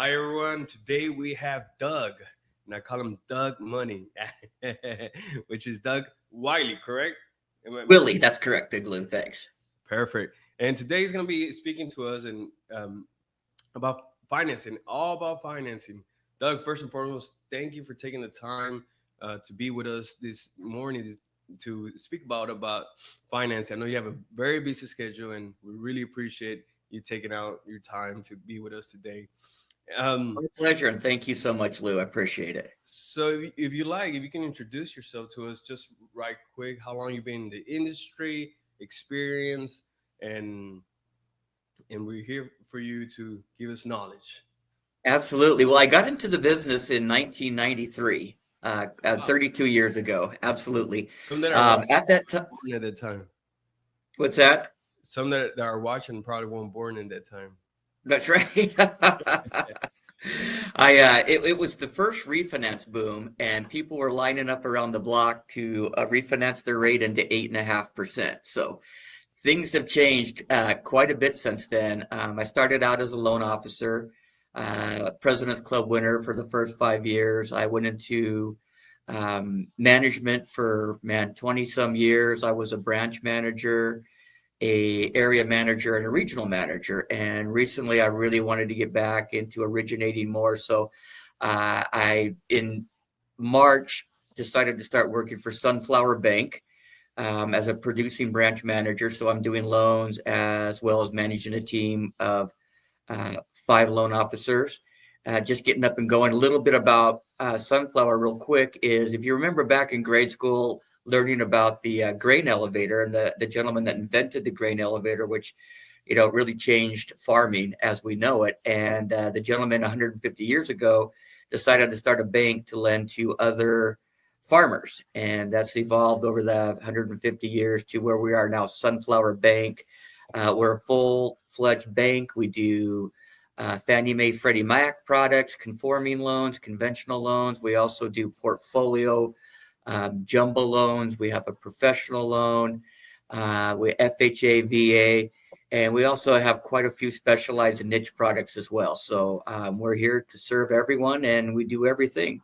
Hi everyone. Today we have Doug, and I call him Doug Money, which is Doug Wiley, correct? Willie, that's correct, Big Lou. Thanks. Perfect. And today he's going to be speaking to us and about financing, all about financing. Doug, first and foremost, thank you for taking the time to be with us this morning to speak about financing. I know you have a very busy schedule, and we really appreciate you taking out your time to be with us today. Um, My pleasure, and thank you so much, Lou. I appreciate it. so, if you like, if you can introduce yourself to us, just right quick, how long you've been in the industry, experience, and we're here for you to give us knowledge. Absolutely. Well, I got into the business in 1993, Wow. 32 years ago. Absolutely. Some that are watching At that time, born at that time. what's that? Some that are watching probably weren't born in that time. That's right. It was the first refinance boom, and people were lining up around the block to refinance their rate into 8.5%. So things have changed quite a bit since then. I started out as a loan officer, President's Club winner for the first 5 years. I went into management for, man, 20 some years. I was a branch manager, a area manager, and a regional manager. And recently, I really wanted to get back into originating more. So I, in March, decided to start working for Sunflower Bank as a producing branch manager. So I'm doing loans as well as managing a team of 5 loan officers. Just getting up and going. A little bit about Sunflower, real quick, is if you remember back in grade school, learning about the grain elevator and the gentleman that invented the grain elevator, which really changed farming as we know it. And the gentleman 150 years ago decided to start a bank to lend to other farmers. And that's evolved over the 150 years to where we are now, Sunflower Bank. We're a full-fledged bank. We do Fannie Mae, Freddie Mac products, conforming loans, conventional loans. We also do portfolio jumbo loans. We have a professional loan. We FHA, VA, and we also have quite a few specialized niche products as well. So we're here to serve everyone, and we do everything.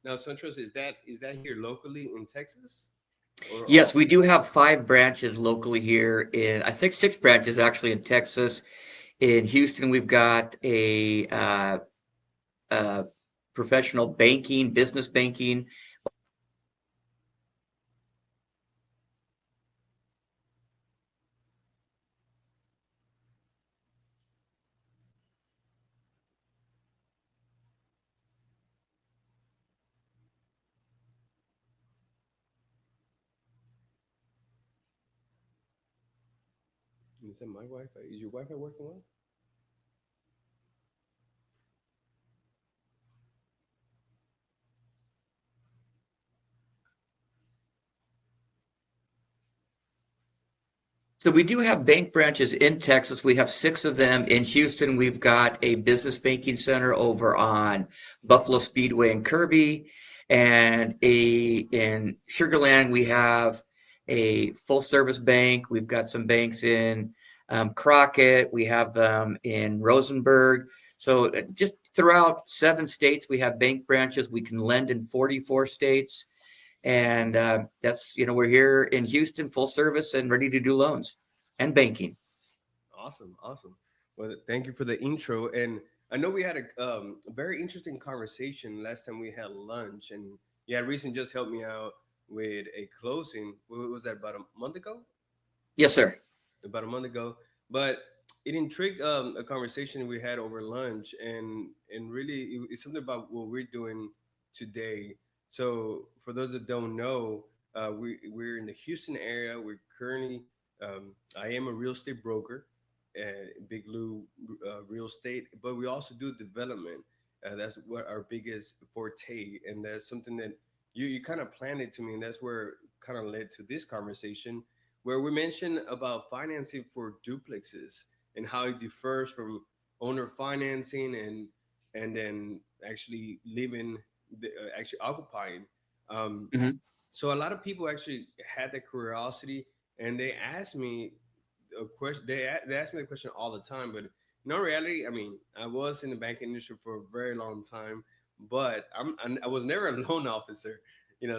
Now, Suntrust, is that here locally in Texas, or all? Yes, we do have 5 branches locally here in, I think 6 branches actually in Texas. In Houston, we've got a professional banking, business banking. Is that my Wi-Fi? Is your Wi-Fi working well? So we do have bank branches in Texas. We have 6 of them. In Houston, we've got a business banking center over on Buffalo Speedway and Kirby. And in Sugarland, we have a full service bank. We've got some banks in Crockett. We have them in Rosenberg. So just throughout 7 states, we have bank branches. We can lend in 44 states. And that's, we're here in Houston, full service and ready to do loans and banking. Awesome, awesome. Well, thank you for the intro. And I know we had a very interesting conversation last time we had lunch, and you had recently just helped me out with a closing. What was that, about a month ago? Yes, sir. About a month ago. But it intrigued a conversation we had over lunch, and really it's something about what we're doing today. So for those that don't know, we're in the Houston area. We're currently I am a real estate broker, Big Lou Real Estate, but we also do development. That's what our biggest forte, and that's something that you kind of planted to me, and that's where kind of led to this conversation, where we mentioned about financing for duplexes and how it differs from owner financing and then actually living, actually occupying. Um, Hmm. so a lot of people actually had that curiosity, and they asked me a question. They ask me the question all the time, but No reality. I mean, I was in the banking industry for a very long time, but I was never a loan officer,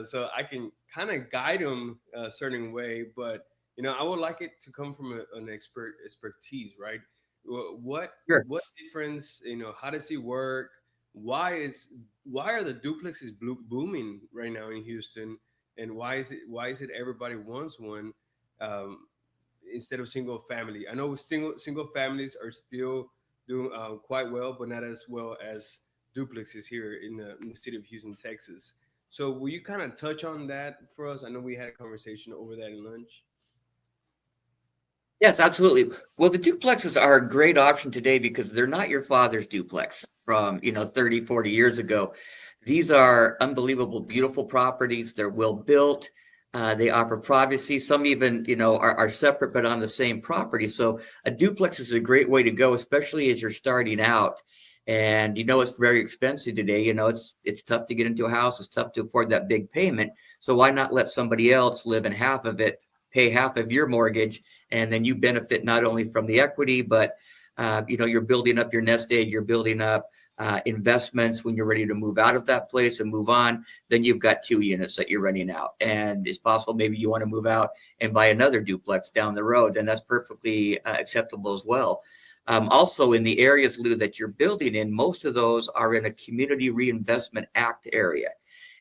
so I can kind of guide them a certain way. But I would like it to come from an expertise, right? What Sure. what difference? How does it work? Why are the duplexes booming right now in Houston? And why is it everybody wants one? Um, Instead of single family. I know single families are still doing quite well, but not as well as duplexes here in the city of Houston, Texas. So will you kind of touch on that for us? I know we had a conversation over that in lunch. Yes, absolutely. Well, the duplexes are a great option today because they're not your father's duplex from, 30, 40 years ago. These are unbelievable, beautiful properties. They're well built. They offer privacy. Some even, are separate but on the same property. So a duplex is a great way to go, especially as you're starting out. And it's very expensive today. It's tough to get into a house. It's tough to afford that big payment. So why not let somebody else live in half of it, pay half of your mortgage, and then you benefit not only from the equity, but you're building up your nest egg, you're building up investments when you're ready to move out of that place and move on. Then you've got two units that you're renting out, and it's possible maybe you want to move out and buy another duplex down the road, and that's perfectly acceptable as well. Also, in the areas, Lou, that you're building in, most of those are in a Community Reinvestment Act area.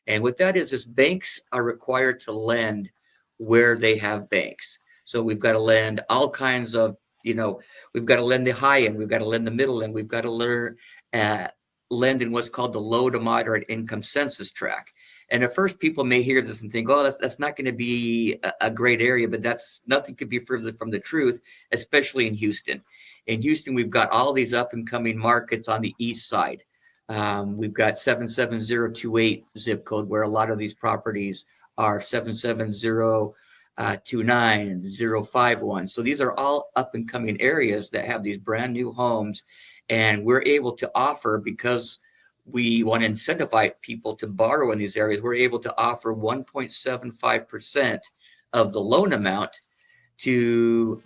And what that is banks are required to lend where they have banks. So we've got to lend all kinds of, we've got to lend the high end, we've got to lend the middle end, we've got to uh, lend in what's called the low to moderate income census tract. And at first, people may hear this and think, "Oh, that's not going to be a great area," but that's nothing could be further from the truth, especially in Houston. In Houston, we've got all these up and coming markets on the east side. We've got 77028 zip code where a lot of these properties are 77029 So these are all up and coming areas that have these brand new homes. And we're able to offer, because we want to incentivize people to borrow in these areas, we're able to offer 1.75% of the loan amount to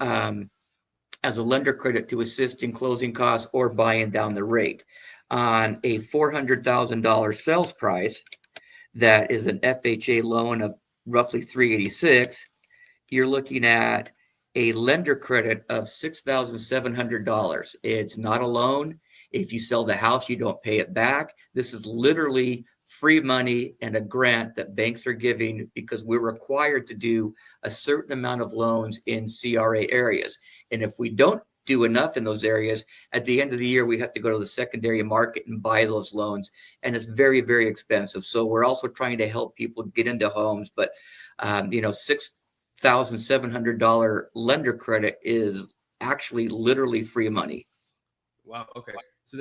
as a lender credit to assist in closing costs or buying down the rate. On a $400,000 sales price, that is an FHA loan of roughly 386, you're looking at a lender credit of $6,700. It's not a loan. If you sell the house, you don't pay it back. This is literally free money and a grant that banks are giving because we're required to do a certain amount of loans in CRA areas. And if we don't do enough in those areas, at the end of the year, we have to go to the secondary market and buy those loans. And it's very, very expensive. So we're also trying to help people get into homes. But, $6,700 lender credit is actually literally free money. Wow. Okay. So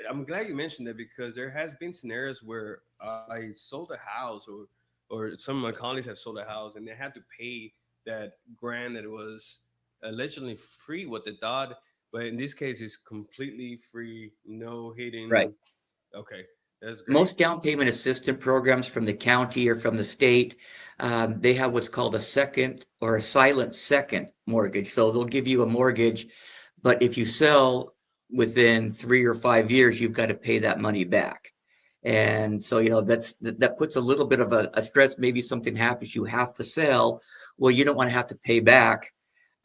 I'm glad you mentioned that because there has been scenarios where I sold a house, or some of my colleagues have sold a house, and they had to pay that grant that was allegedly free, what they thought, but in this case, it's completely free, no Right. hidden. Okay, that's great. Most down payment assistance programs from the county or from the state, they have what's called a second or a silent second mortgage. So they'll give you a mortgage, but if you sell within 3 or 5 years, you've got to pay that money back. And so, that puts a little bit of a stress. Maybe something happens, you have to sell. Well, you don't want to have to pay back,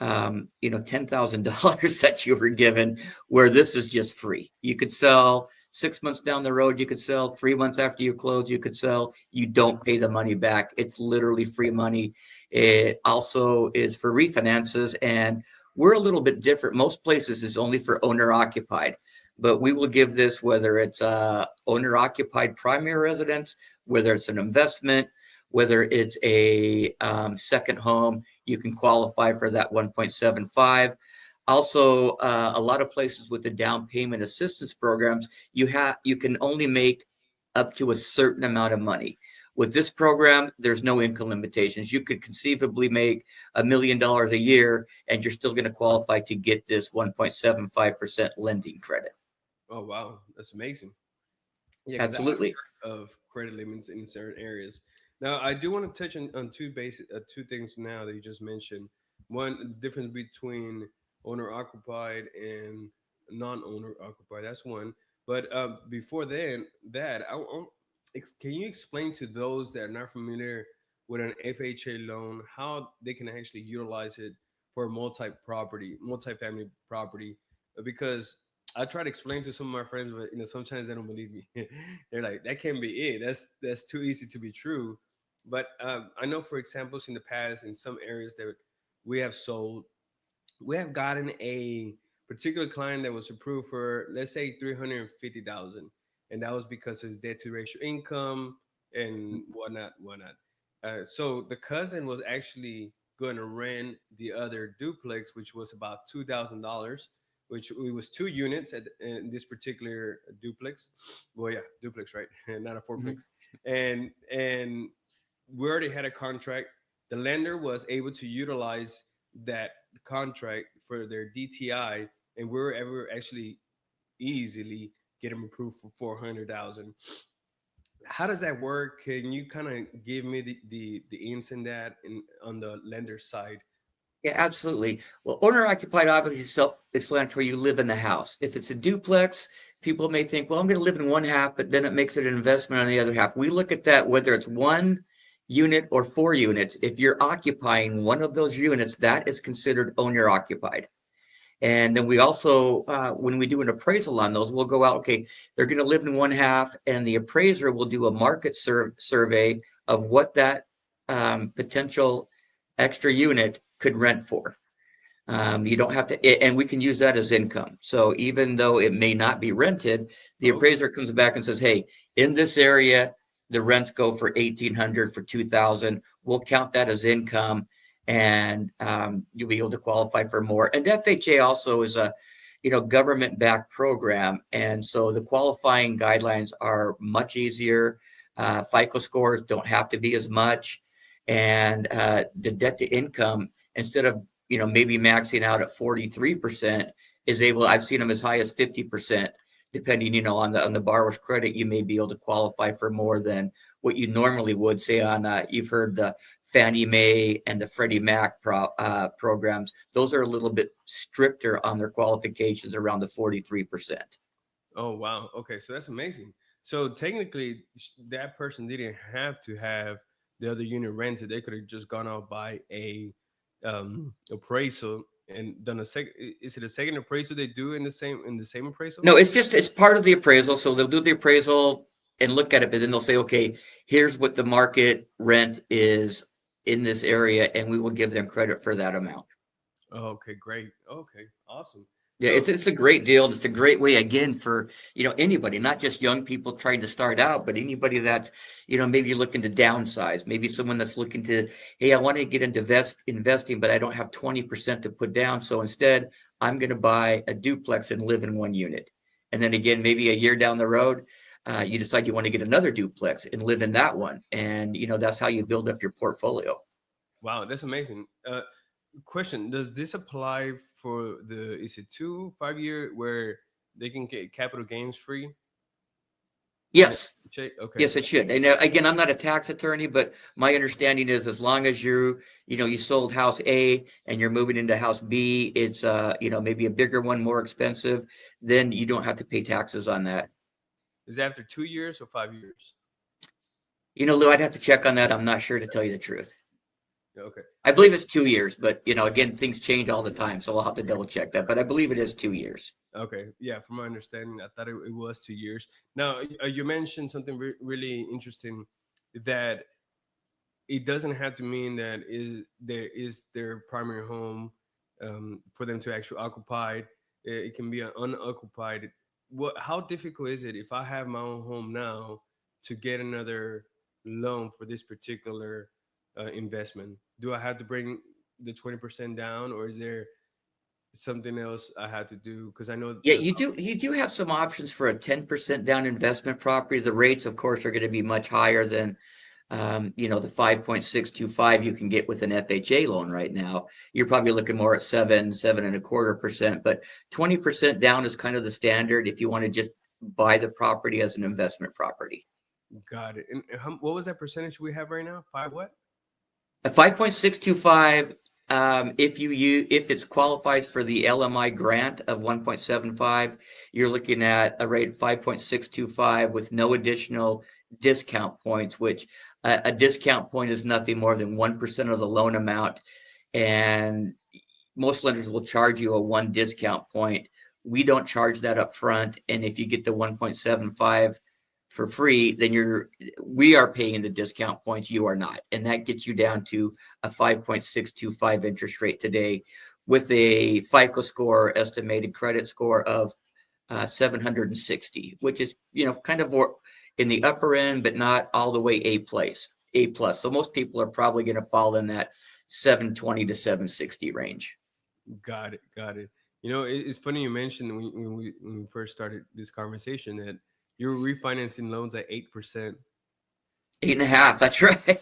$10,000 that you were given, where this is just free. You could sell 6 months down the road, you could sell 3 months after you close, you could sell, you don't pay the money back. It's literally free money. It also is for refinances, and we're a little bit different. Most places is only for owner occupied, but we will give this whether it's a owner occupied primary residence, whether it's an investment, whether it's a second home, you can qualify for that 1.75. Also, a lot of places with the down payment assistance programs, you can only make up to a certain amount of money. With this program, there's no income limitations. You could conceivably make $1 million a year, and you're still going to qualify to get this 1.75% lending credit. Oh wow, that's amazing. Yeah, because I've Absolutely. heard of credit limits in certain areas. Now, I do want to touch on two things now that you just mentioned. One, the difference between owner occupied and non-owner occupied. That's one. But before then, can you explain to those that are not familiar with an FHA loan how they can actually utilize it for multifamily property? Because I try to explain to some of my friends, but sometimes they don't believe me. They're like, "That can't be it. That's too easy to be true." But I know, for examples in the past, in some areas that we have sold, we have gotten a particular client that was approved for, let's say, 350,000, and that was because of his debt to ratio income and whatnot. So the cousin was actually going to rent the other duplex, which was about $2,000, which it was 2 units in this particular duplex. Well, yeah, duplex, right? Not a Mhm. fourplex. And we already had a contract. The lender was able to utilize that contract for their DTI, and we were ever actually easily get them approved for 400,000. How does that work? Can you kind of give me the ins and that on the lender side? Yeah, absolutely. Well, owner occupied obviously is self-explanatory. You live in the house. If it's a duplex, people may think, well, I'm going to live in one half, but then it makes it an investment on the other half. We look at that whether it's one unit or 4 units. If you're occupying one of those units, that is considered owner occupied. And then we also, when we do an appraisal on those, we'll go out, okay, they're going to live in one half, and the appraiser will do a market survey of what that potential extra unit could rent for. You don't have to, and we can use that as income. So even though it may not be rented, the Okay. appraiser comes back and says, "Hey, in this area, the rents go for 1,800 for 2,000. We'll count that as income, and you'll be able to qualify for more." And FHA also is a, government-backed program, and so the qualifying guidelines are much easier. FICO scores don't have to be as much, and the debt to income, instead of maybe maxing out at 43%, is able, I've seen them as high as 50%, depending, on the borrower's credit. You may be able to qualify for more than what you normally would, say on, you've heard the Fannie Mae and the Freddie Mac programs. Those are a little bit stricter on their qualifications, around the 43%. Oh wow. Okay, so that's amazing. So technically, that person didn't have to have the other unit rented. They could have just gone out by a appraisal and done a second. Is it a second appraisal they do in the same appraisal? No, it's part of the appraisal. So they'll do the appraisal and look at it, but then they'll say, okay, here's what the market rent is in this area, and we will give them credit for that amount. Oh, okay, great. Okay, awesome. Yeah, So it's a great deal. It's a great way, again, for anybody, not just young people trying to start out, but anybody that's maybe looking to downsize. Maybe someone that's looking to, hey, I want to get into investing, but I don't have 20% to put down. So instead, I'm going to buy a duplex and live in one unit. And then again, maybe a year down the road, you decide you want to get another duplex and live in that one. And that's how you build up your portfolio. wow, that's amazing. Question: does this apply for the? Is it 2 5 year where they can get capital gains free in the Yes. check? Okay. Yes, it should. And again, I'm not a tax attorney, but my understanding is, as long as you sold house A and you're moving into house B, it's maybe a bigger one, more expensive, then you don't have to pay taxes on that. Is it after 2 years or 5 years? Lou, I'd have to check on that. I'm not sure, to tell you the truth. Yeah, okay. I believe it's 2 years, but again, things change all the time, so I'll have to double check that. But I believe it is 2 years. Okay. Yeah, from my understanding, I thought it was 2 years. Now, you mentioned something really interesting, that it doesn't have to mean that there is their primary home for them to actually occupy. It can be an unoccupied. How difficult is it if I have my own home now to get another loan for this particular investment? Do I have to bring the 20% down, or is there something else I had to do? Because I know Yeah, the you do have some options for a 10% down investment property. The rates, of course, are going to be much higher than the 5.625 you can get with an FHA loan right now. You're probably looking more at 7.25%, but 20% down is kind of the standard if you want to just buy the property as an investment property. got it. And what was that percentage we have right now? Five what? A 5.625 If it qualifies for the LMI grant of 1.75, you're looking at a rate of 5.625 with no additional discount points, which a discount point is nothing more than 1% of the loan amount. And most lenders will charge you a one discount point. We don't charge that up front. And if you get the 1.75 for free, then we are paying the discount points, you are not. And that gets you down to a 5.625 interest rate today with a FICO score, estimated credit score of 760, which is, kind of in the upper end, but not all the way A plus. So most people are probably going to fall in that 720 to 760 range. Got it. Got it. It's funny you mentioned when we first started this conversation that you're refinancing loans at 8%. 8.5, that's right.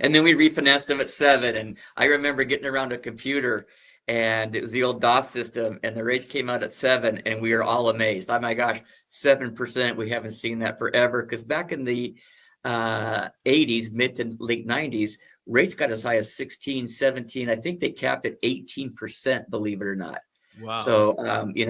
And then we refinanced them at 7. And I remember getting around a computer, and it was the old DOS system, and the rates came out at 7, and we were all amazed. Oh my gosh, 7%! We haven't seen that forever. Because back in the 80s, mid to late 90s, rates got as high as 16, 17. I think they capped at 18%, believe it or not. Wow. So,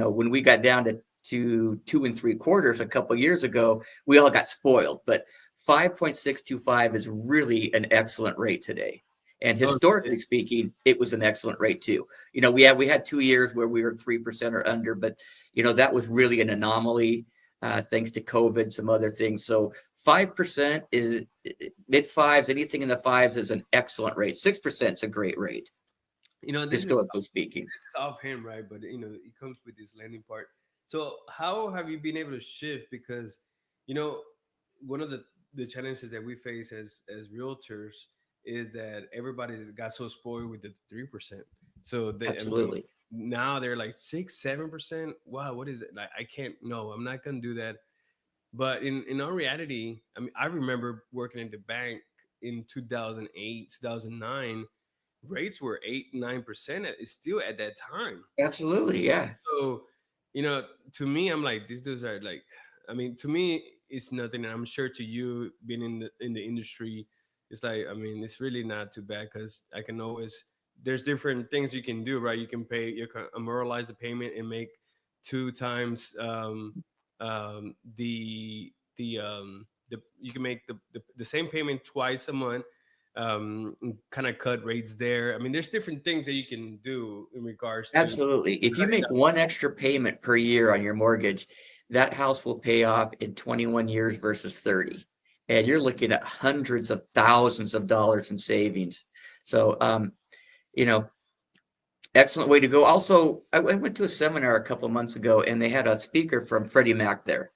when we got down to 2 2.75 a couple of years ago, we all got spoiled. But 5.625 is really an excellent rate today. And historically speaking, it was an excellent rate too. We had 2 years where we were 3% or under, but that was really an anomaly, thanks to COVID, some other things. So 5% is mid fives, anything in the fives is an excellent rate. 6% is a great rate. Historically speaking. This is offhand, right? But it comes with this lending part. So how have you been able to shift? Because one of the challenges that we face as realtors is that everybody's got so spoiled with the 3%. So Absolutely. Now they're like 6-7%. Wow, what is it? Like, I can't. No, I'm not gonna do that. But in our reality, I remember working at the bank in 2008, 2009. Rates were 8-9%. It's still at that time. Absolutely, yeah. So, to me, I'm like, these dudes are like, to me, it's nothing. And I'm sure to you, being in the industry, it's like, it's really not too bad because I can always, there's different things you can do, right? You can you can amoralize the payment and make 2 times you can make the same payment twice a month. Kind of cut rates there. There's different things that you can do in regards to. Absolutely. If you make one extra payment per year on your mortgage, that house will pay off in 21 years versus 30. And you're looking at hundreds of thousands of dollars in savings. So, excellent way to go. Also, I went to a seminar a couple of months ago, and they had a speaker from Freddie Mac there.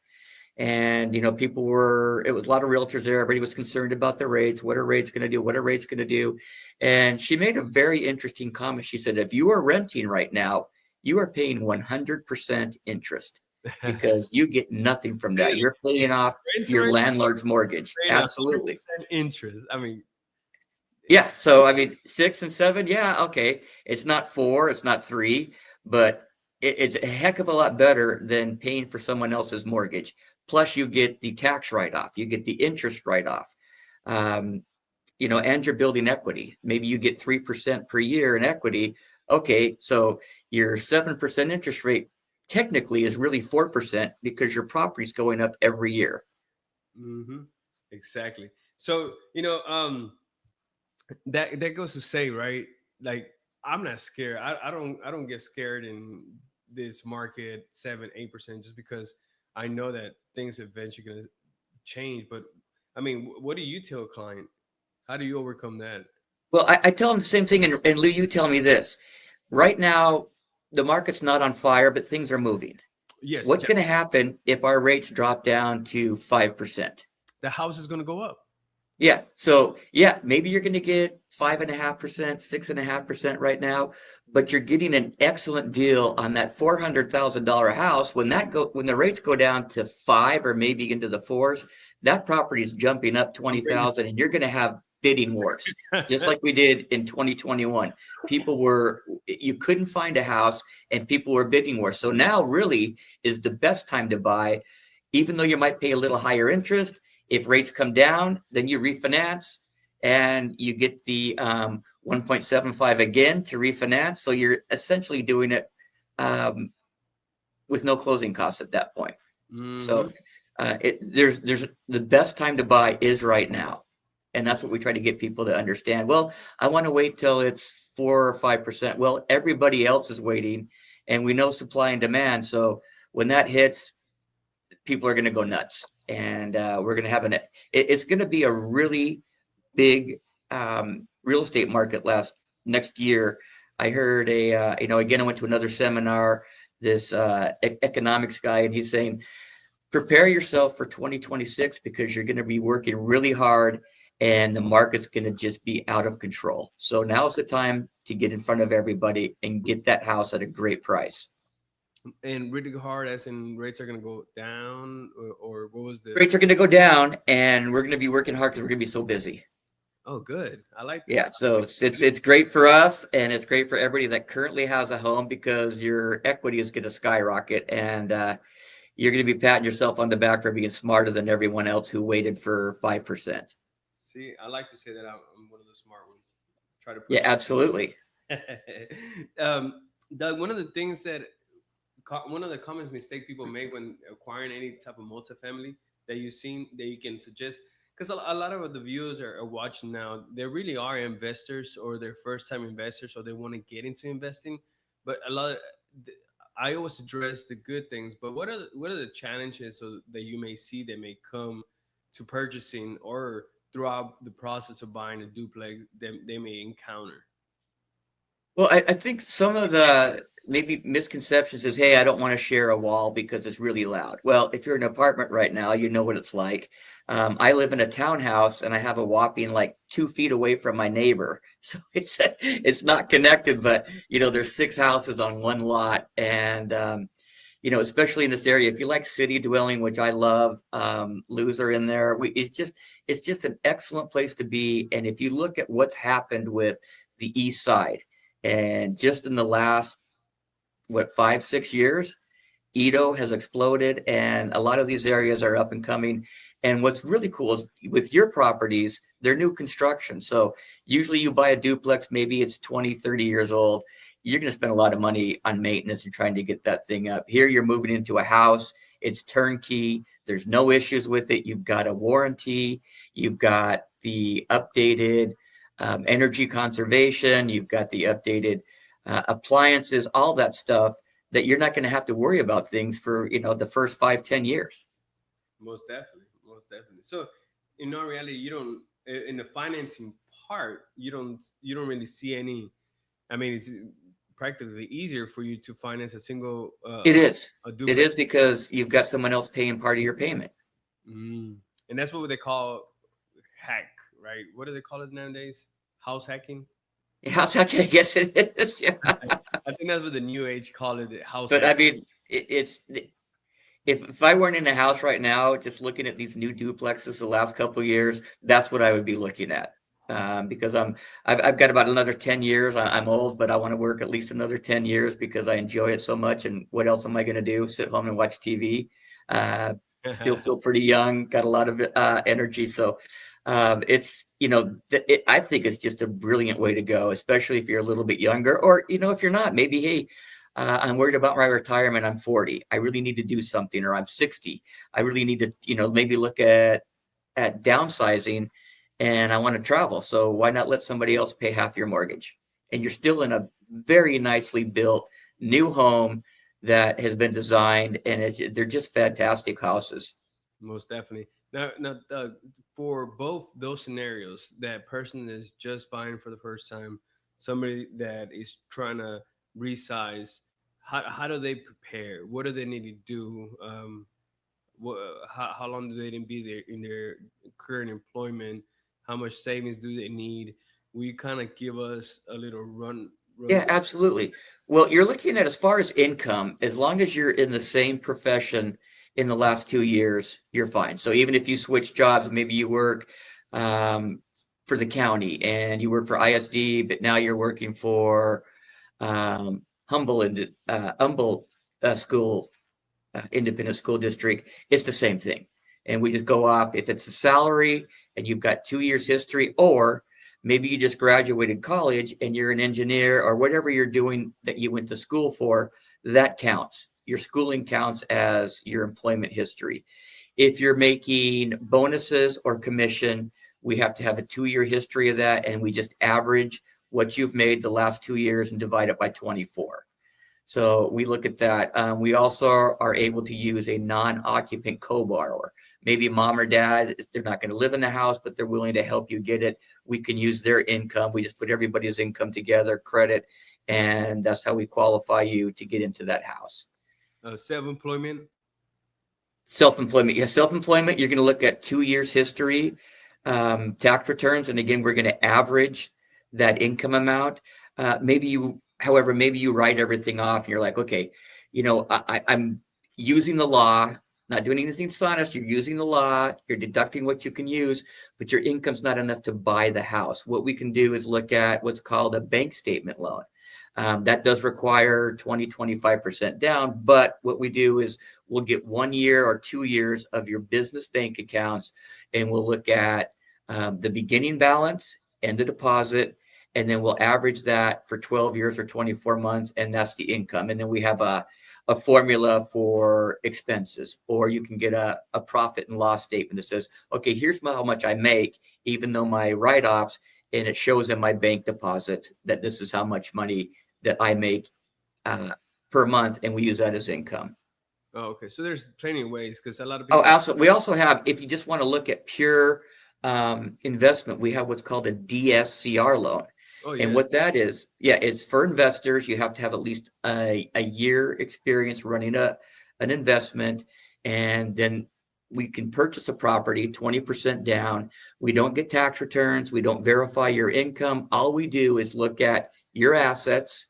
And, it was a lot of realtors there. Everybody was concerned about the rates. What are rates going to do? What are rates going to do? And she made a very interesting comment. She said, if you are renting right now, you are paying 100% interest because you get nothing from that. You're paying off your landlord's mortgage. Absolutely. Interest. Yeah. So, 6 and 7. Yeah. Okay. It's not 4. It's not 3, but it's a heck of a lot better than paying for someone else's mortgage. Plus, you get the tax write-off, you get the interest write-off, and you're building equity. Maybe you get 3% per year in equity. Okay, so your 7% interest rate technically is really 4% because your property's going up every year. Mm-hmm. Exactly. So that goes to say, right? Like, I'm not scared. I don't get scared in this market 7-8% just because I know that things eventually gonna change. But what do you tell a client? How do you overcome that? Well, I tell them the same thing, and Lou, you tell me this. Right now, the market's not on fire, but things are moving. Yes. What's going to happen if our rates drop down to 5%? The house is going to go up. Yeah. So yeah, maybe you're going to get 5.5%, 6.5% right now, but you're getting an excellent deal on that $400,000 house. When the rates go down to 5 or maybe into the 4s, that property is jumping up 20,000, and you're going to have bidding wars, just like we did in 2021. You couldn't find a house, and people were bidding wars. So now really is the best time to buy, even though you might pay a little higher interest. If rates come down, then you refinance and you get the 1.75 again to refinance. So you're essentially doing it um, with no closing costs at that point. Mm-hmm. So there's the best time to buy is right now, and that's what we try to get people to understand. Well, I want to wait till it's 4 or 5%. Well, everybody else is waiting, and we know supply and demand. So when that hits, people are going to go nuts, and we're going to have it's going to be a really big real estate market next year. I heard again, I went to another seminar, this economics guy, and he's saying, prepare yourself for 2026 because you're going to be working really hard and the market's going to just be out of control. So now's the time to get in front of everybody and get that house at a great price. And really hard, as in rates are going to go down, or what was the? Rates are going to go down and we're going to be working hard because we're going to be so busy. Oh, good. I like that. Yeah, so it's great for us and it's great for everybody that currently has a home because your equity is going to skyrocket and you're going to be patting yourself on the back for being smarter than everyone else who waited for 5%. See, I like to say that I'm one of the smart ones. Try to Yeah, push absolutely. it. Doug, one of the things that one of the common mistake people make when acquiring any type of multifamily that you've seen that you can suggest, because a lot of the viewers are watching now, they really are investors or they're first time investors or they want to get into investing, but I always address the good things, but what are the challenges that you may see that may come to purchasing or throughout the process of buying a duplex that they may encounter? Well, I think some of the maybe misconceptions is, hey, I don't want to share a wall because it's really loud. Well, if you're in an apartment right now, you know what it's like. I live in a townhouse and I have a whopping like 2 feet away from my neighbor, so it's not connected. But there's 6 houses on one lot, and especially in this area, if you like city dwelling, which I love, Lou's are in there. It's just an excellent place to be. And if you look at what's happened with the East Side, and just in the last, what, 5, 6 years, Edo has exploded, and a lot of these areas are up and coming. And what's really cool is with your properties, they're new construction. So usually you buy a duplex, maybe it's 20, 30 years old. You're going to spend a lot of money on maintenance and trying to get that thing up. Here, you're moving into a house, it's turnkey, there's no issues with it. You've got a warranty, you've got the updated energy conservation, you've got the updated appliances, all that stuff that you're not going to have to worry about things for the first 5, 10 years. Most definitely, most definitely. So, in our reality, you don't in the financing part, you don't really see any. I mean, it's practically easier for you to finance a single It is. a It duplex. is because you've got someone else paying part of your payment. Mm. And that's what they call hack, right? What do they call it nowadays? House hacking. How's that? I guess it is. Yeah. I think that's what the new age call it, house But hack. I mean, it's if I weren't in a house right now, just looking at these new duplexes the last couple of years, that's what I would be looking at. Because I've got about another 10 years. I'm old, but I want to work at least another 10 years because I enjoy it so much. And what else am I going to do? Sit home and watch TV. Uh, Still feel pretty young, got a lot of energy. So I think it's just a brilliant way to go, especially if you're a little bit younger, or if you're not, maybe, hey, I'm worried about my retirement. I'm 40. I really need to do something, or I'm 60. I really need to, maybe look at downsizing, and I want to travel. So why not let somebody else pay half your mortgage? And you're still in a very nicely built new home that has been designed, and they're just fantastic houses. Most definitely. Now, for both those scenarios, that person is just buying for the first time, somebody that is trying to resize, how do they prepare? What do they need to do? How long do they need to be there in their current employment? How much savings do they need? Will you kind of give us a little run Yeah, through? absolutely. Well, you're looking at, as far as income, as long as you're in the same profession in the last 2 years, you're fine. So even if you switch jobs, maybe you work um, for the county and you work for ISD, but now you're working for Humble School, Independent School District, it's the same thing. And we just go off if it's a salary and you've got 2 years history, or Maybe you just graduated college and you're an engineer or whatever you're doing that you went to school for, that counts. Your schooling counts as your employment history. If you're making bonuses or commission, we have to have a 2 year history of that, and we just average what you've made the last 2 years and divide it by 24. So we look at that. We also are able to use a non-occupant co-borrower. Maybe mom or dad, they're not going to live in the house, but they're willing to help you get it. We can use their income. We just put everybody's income together, credit, and that's how we qualify you to get into that house. Self-employment. Self-employment. Yeah, self-employment, you're going to look at 2 years history, tax returns. And again, we're going to average that income amount. However, maybe you write everything off and you're like, okay, I'm using the law, not doing anything dishonest. You're using the law, you're deducting what you can use, but your income's not enough to buy the house. What we can do is look at what's called a bank statement loan. That does require 25% down, but what we do is we'll get 1 year or 2 years of your business bank accounts, and we'll look at the beginning balance and the deposit, and then we'll average that for 12 years or 24 months, and that's the income. And then we have a formula for expenses, or you can get a profit and loss statement that says, okay, here's how much I make, even though my write-offs, and it shows in my bank deposits that this is how much money that I make uh, per month, and we use that as income. Oh, okay. So there's plenty of ways because a lot of Oh, people. also, we also have, if you just want to look at pure investment, we have what's called a DSCR loan. Oh And yes. what that is, yeah, it's for investors. You have to have at least a year experience running an investment, and then we can purchase a property 20% down. We don't get tax returns. We don't verify your income. All we do is look at your assets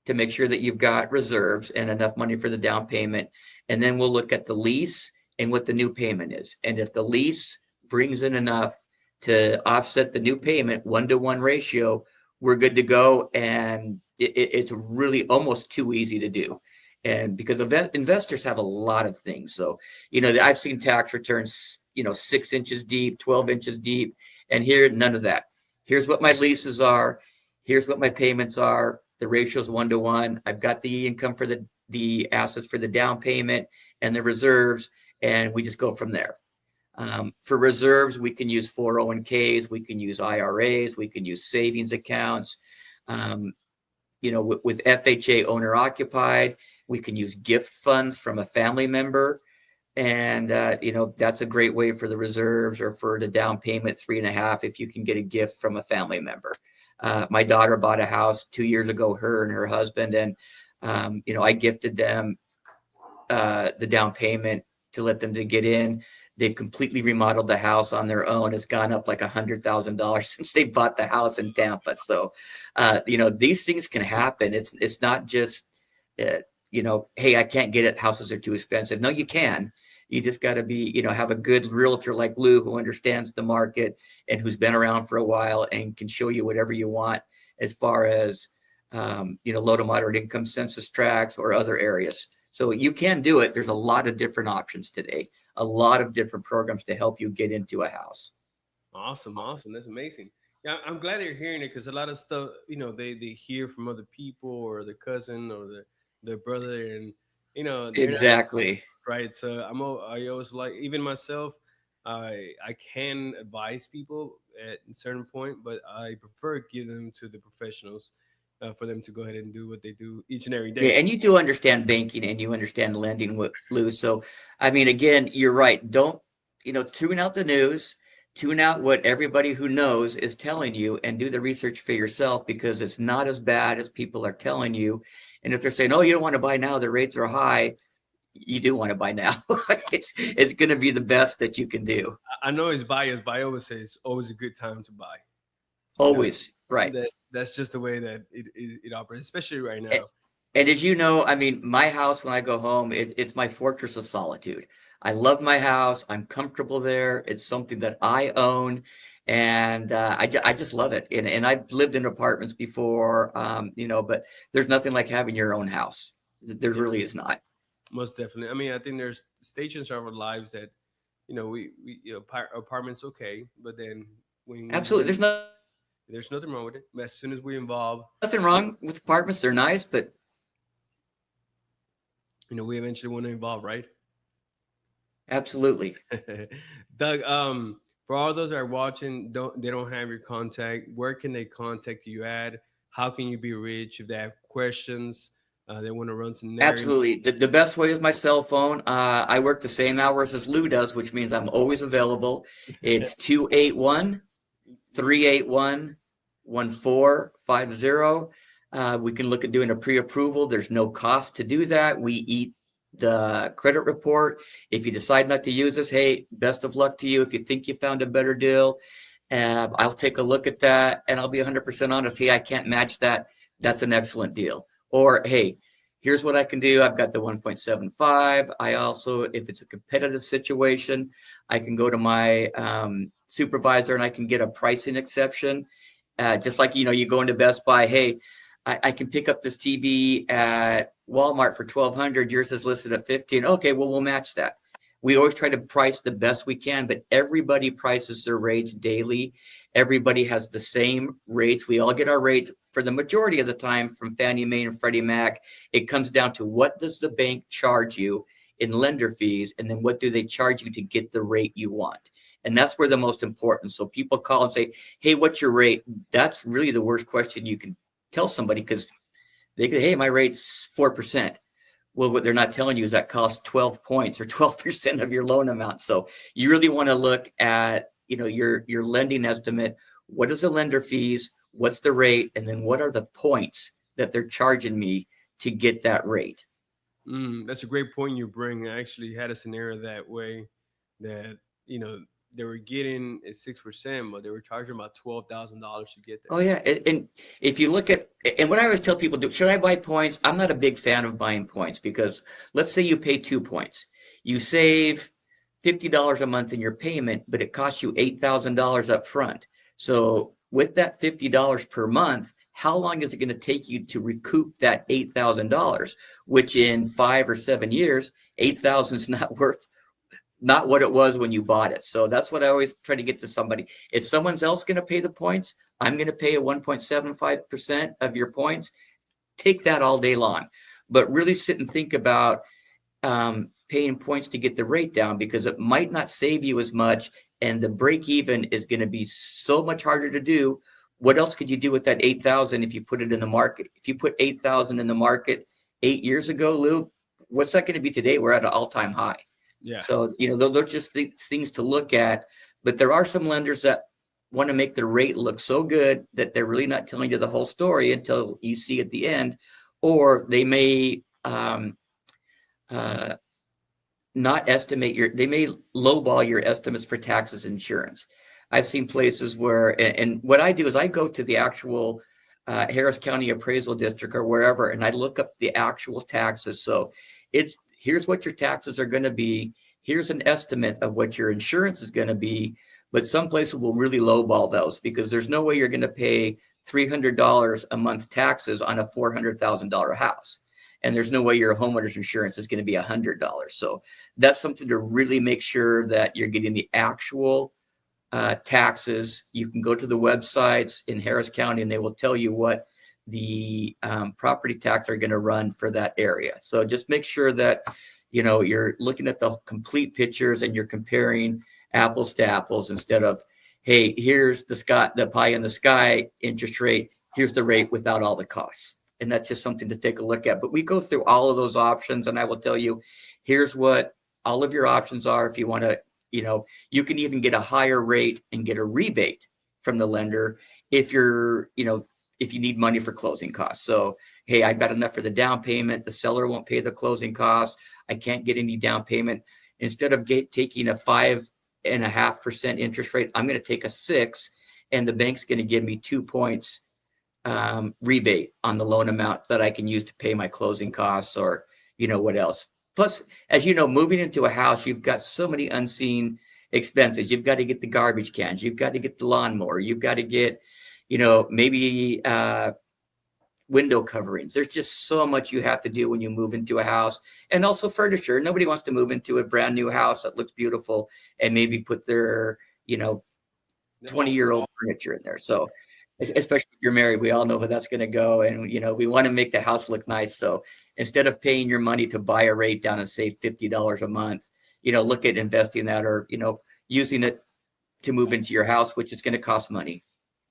to make sure that you've got reserves and enough money for the down payment. And then we'll look at the lease and what the new payment is. And if the lease brings in enough to offset the new payment, 1-to-1 ratio, we're good to go. And it's really almost too easy to do. And because investors have a lot of things. So, I've seen tax returns, 6 inches deep, 12 inches deep, and here, none of that. Here's what my leases are. Here's what my payments are. The ratio is 1-to-1. I've got the income for the assets for the down payment and the reserves, and we just go from there. For reserves, we can use 401ks, we can use IRAs, we can use savings accounts. With FHA owner occupied, we can use gift funds from a family member. And, that's a great way for the reserves or for the down payment, 3.5, if you can get a gift from a family member. My daughter bought a house 2 years ago, her and her husband, and, I gifted them the down payment to let them to get in. They've completely remodeled the house on their own. It's gone up like $100,000 since they bought the house in Tampa. So, these things can happen. It's not just, hey, I can't get it. Houses are too expensive. No, you can. You just got to have a good realtor like Lou who understands the market and who's been around for a while and can show you whatever you want as far as, low to moderate income census tracts or other areas. So you can do it. There's a lot of different options today, a lot of different programs to help you get into a house. Awesome, awesome. That's amazing. Yeah, I'm glad they're hearing it because a lot of stuff, they hear from other people or their cousin or their brother, and they're not Exactly. right. So I always like, even myself, I can advise people at a certain point, but I prefer give them to the professionals for them to go ahead and do what they do each and every Yeah, day. and you do understand banking and you understand lending, Lou. So, I mean, again, you're right. Don't, tune out the news, tune out what everybody who knows is telling you, and do the research for yourself because it's not as bad as people are telling you. And if they're saying, "Oh, you don't want to buy now, the rates are high," you do want to buy now. It's going to be the best that you can do. I know it's biased, but I always say it's always a good time to buy. You know, Always, right. that's just the way that it operates, especially right A- now. And as you know, I mean, my house, when I go home, it's my fortress of solitude. I love my house. I'm comfortable there. It's something that I own. And I just love it. And I've lived in apartments before, but there's nothing like having your own house. There Yeah, really is not. most definitely. I mean, I think there's stations of our lives that we apartments okay, but then when we Absolutely. really There's nothing like There's nothing wrong with it. But as soon as we involve, Nothing wrong with apartments. They're nice, but we eventually want to involve, right? absolutely. Doug, for all those that are watching, they don't have your contact. Where can they contact you at? How can you be reached if they have questions? They want to run some narrative. Absolutely. The best way is my cell phone. I work the same hours as Lou does, which means I'm always available. It's 281 381 1450. We can look at doing a pre-approval. There's no cost to do that. We eat the credit report. If you decide not to use us, hey, best of luck to you. If you think you found a better deal, I'll take a look at that and I'll be 100% honest. Hey, I can't match that. That's an excellent deal. Or, hey, here's what I can do. I've got the 1.75. I also, if it's a competitive situation, I can go to my supervisor and I can get a pricing exception. Just like, you go into Best Buy, hey, I can pick up this TV at Walmart for 1,200. Yours is listed at 15. Okay, well, we'll match that. We always try to price the best we can, but everybody prices their rates daily. Everybody has the same rates. We all get our rates for the majority of the time from Fannie Mae and Freddie Mac. It comes down to what does the bank charge you in lender fees, and then what do they charge you to get the rate you want? And that's where the most important. So people call and say, hey, what's your rate? That's really the worst question you can tell somebody, because they go, hey, my rate's 4%. Well, what they're not telling you is that costs 12 points or 12% of your loan amount. So you really want to look at, your lending estimate. What is the lender fees? What's the rate? And then what are the points that they're charging me to get that rate? That's a great point you bring. I actually had a scenario that way that, you know, they were getting at 6%, but they were charging about $12,000 to get Oh there. yeah, and if you look at, and what I always tell people, should I buy points? I'm not a big fan of buying points, because let's say you pay 2 points, you save $50 a month in your payment, but it costs you $8,000 up front. So with that $50 per month, how long is it going to take you to recoup that $8,000? Which in 5 or 7 years, 8,000 is not what it was when you bought it. So that's what I always try to get to somebody. If someone's else going to pay the points, I'm going to pay a 1.75% of your points. Take that all day long. But really sit and think about paying points to get the rate down, because it might not save you as much. And the break even is going to be so much harder to do. What else could you do with that 8,000 if you put it in the market? If you put 8,000 in the market 8 years ago, Lou, what's that going to be today? We're at an all-time high. Yeah. So, those are just things to look at. But there are some lenders that want to make the rate look so good that they're really not telling you the whole story until you see at the end. Or they may uh, not estimate they may lowball your estimates for taxes and insurance. I've seen places where, and what I do is I go to the actual Harris County Appraisal District or wherever, and I look up the actual taxes. So here's what your taxes are going to be. Here's an estimate of what your insurance is going to be. But some places will really lowball those, because there's no way you're going to pay $300 a month taxes on a $400,000 house. And there's no way your homeowner's insurance is going to be $100. So that's something to really make sure that you're getting the actual taxes. You can go to the websites in Harris County and they will tell you what the property tax are going to run for that area. So just make sure that, you're looking at the complete pictures and you're comparing apples to apples, instead of, hey, here's the pie in the sky interest rate. Here's the rate without all the costs. And that's just something to take a look at. But we go through all of those options, and I will tell you, here's what all of your options are. If you want to, you can even get a higher rate and get a rebate from the lender if if you need money for closing costs. So, hey, I've got enough for the down payment. The seller won't pay the closing costs. I can't get any down payment. Instead of taking a 5.5% interest rate, I'm going to take a 6, and the bank's going to give me 2 points rebate on the loan amount that I can use to pay my closing costs, or what else. Plus, as you know, moving into a house, you've got so many unseen expenses. You've got to get the garbage cans, you've got to get the lawnmower, you've got to get maybe window coverings. There's just so much you have to do when you move into a house. And also furniture. Nobody wants to move into a brand new house that looks beautiful and maybe put their The old 20-year-old furniture in there. So especially if you're married. We all know where that's going to go, and we want to make the house look nice. So instead of paying your money to buy a rate down and save $50 a month, look at investing that, or using it to move into your house, which is going to cost money.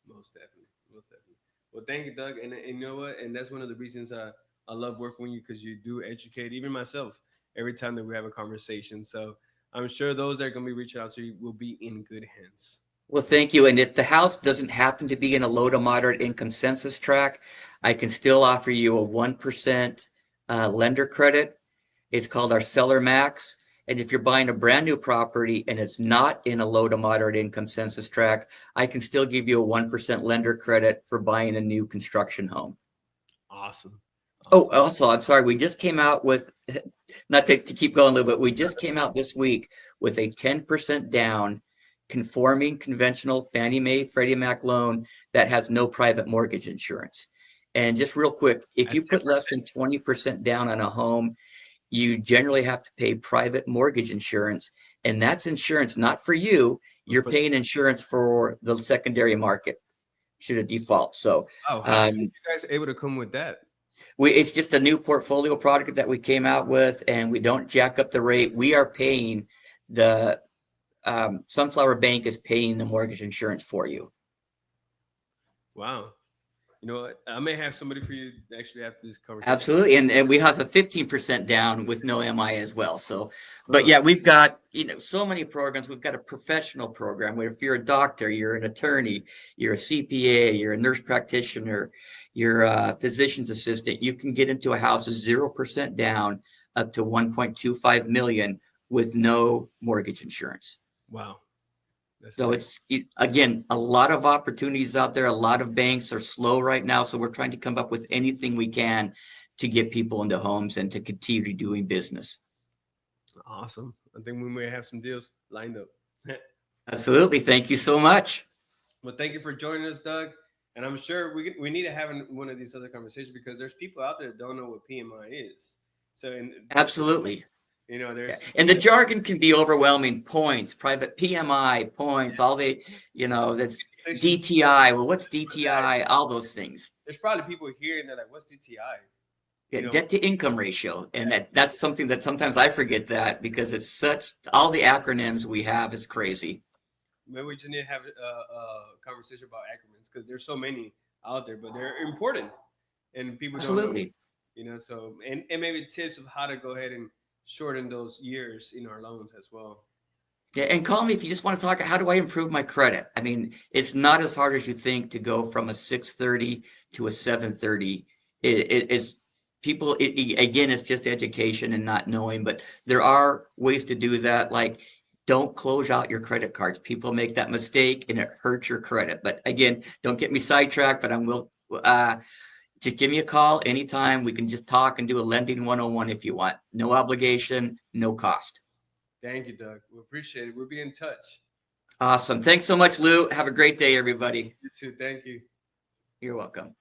Most definitely, most definitely. Well, thank you, Doug. And you know what? And that's one of the reasons I love working with you, because you do educate even myself every time that we have a conversation. So I'm sure those that are going to be reaching out to you will be in good hands. Well, thank you. And if the house doesn't happen to be in a low to moderate income census tract, I can still offer you a 1% lender credit. It's called our Seller Max. And if you're buying a brand new property and it's not in a low to moderate income census tract, I can still give you a 1% lender credit for buying a new construction home. Awesome. Oh, also, I'm sorry. We just came out with, not to keep going a little bit, we just came out this week with a 10% down conforming conventional Fannie Mae, Freddie Mac loan that has no private mortgage insurance. And just real quick, if you put less than 20% down on a home, you generally have to pay private mortgage insurance. And that's insurance not for you. You're paying insurance for the secondary market should it default. So, how are you guys able to come with that? It's just a new portfolio product that we came out with, and we don't jack up the rate. We are paying the Sunflower Bank is paying the mortgage insurance for you. Wow. You know what? I may have somebody for you actually after this conversation. Absolutely. And we have a 15% down with no MI as well. So, but yeah, we've got, so many programs. We've got a professional program where if you're a doctor, you're an attorney, you're a CPA, you're a nurse practitioner, you're a physician's assistant, you can get into a house 0% down up to 1.25 million with no mortgage insurance. Wow. So it's, again, a lot of opportunities out there. A lot of banks are slow right now. So we're trying to come up with anything we can to get people into homes and to continue doing business. Awesome. I think we may have some deals lined up. Absolutely. Thank you so much. Well, thank you for joining us, Doug. And I'm sure we need to have one of these other conversations, because there's people out there that don't know what PMI is. So, absolutely. There's and the jargon can be overwhelming. Points, private PMI, points, all the, that's DTI. Well, what's DTI? All those things. There's probably people here and they're like, what's DTI? Yeah, debt to income ratio. And that's something that sometimes I forget that, because it's such, all the acronyms we have is crazy. Maybe we just need to have a conversation about acronyms, because there's so many out there, but they're important and people absolutely don't know, so, and maybe tips of how to go ahead and shorten those years in our loans as well. Yeah, and call me if you just want to talk. How do I improve my credit? I mean, it's not as hard as you think to go from a 630 to a 730. It's people. Again, it's just education and not knowing. But there are ways to do that. Like, don't close out your credit cards. People make that mistake, and it hurts your credit. But again, don't get me sidetracked. But I will. Just give me a call anytime. We can just talk and do a lending 101 if you want. No obligation, no cost. Thank you, Doug. We appreciate it. We'll be in touch. Awesome. Thanks so much, Lou. Have a great day, everybody. You too. Thank you. You're welcome.